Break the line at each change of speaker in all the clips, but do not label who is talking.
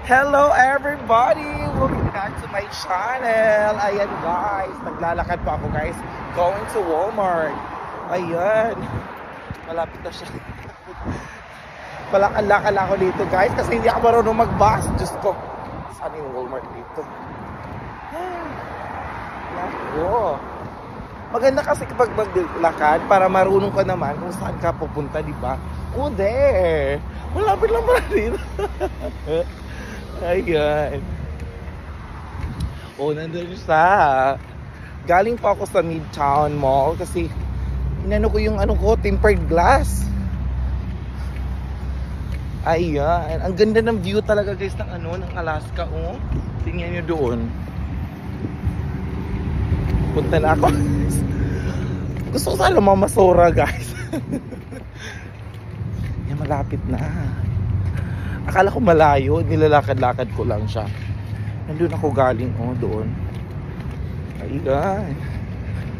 Hello everybody! Welcome back to my channel. Ayan guys, naglalakad pa ako guys. Going to Walmart. Ayan. Malapit na siya. Palakad-lakad ako dito guys kasi hindi ako marunong mag-bus. Diyos ko. Saan yung Walmart dito? Nako. Maganda kasi kapag maglakad para marunong ka naman kung saan ka pupunta, di ba? Oh, there! Malapit lang pala dito. Ayan. Oh, nandun siya. Galing pa ako sa Midtown Mall kasi inano ko yung tempered glass. Ayan. Ang ganda ng view talaga guys ng ng Alaska. Oh. Tingnan nyo doon. Punta na ako. Gusto ko sana mamasura guys. Yan, malapit na. Akala ko malayo, nilalakad-lakad ko lang siya. Nandun ako galing, doon. Ayan.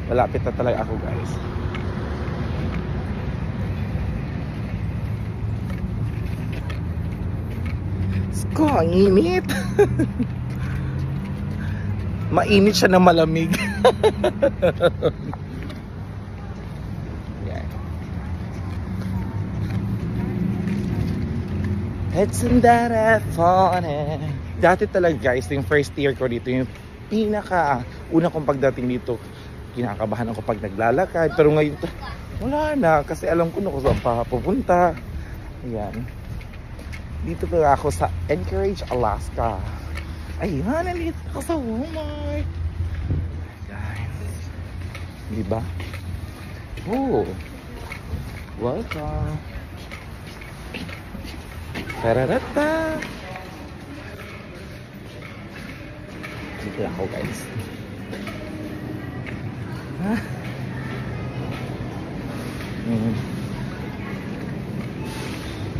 Malapit na talaga ako, guys. Sko, ang init. Mainit siya na malamig. It's in that funny. Dati talaga guys, yung first year ko dito, yung una kong pagdating dito, kinakabahan ako pag naglalakad. Pero ngayon, wala na. Kasi alam ko na kung saan pa pupunta. Ayan. Dito pa ako sa Anchorage, Alaska. Ayan, nandito ako sa Walmart. Guys. Diba? Oh. Welcome. Tararata. Dito ako guys.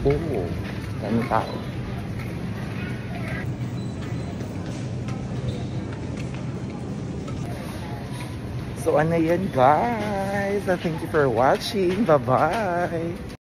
Oh, dami tao. So ano yan guys, thank you for watching. Bye bye.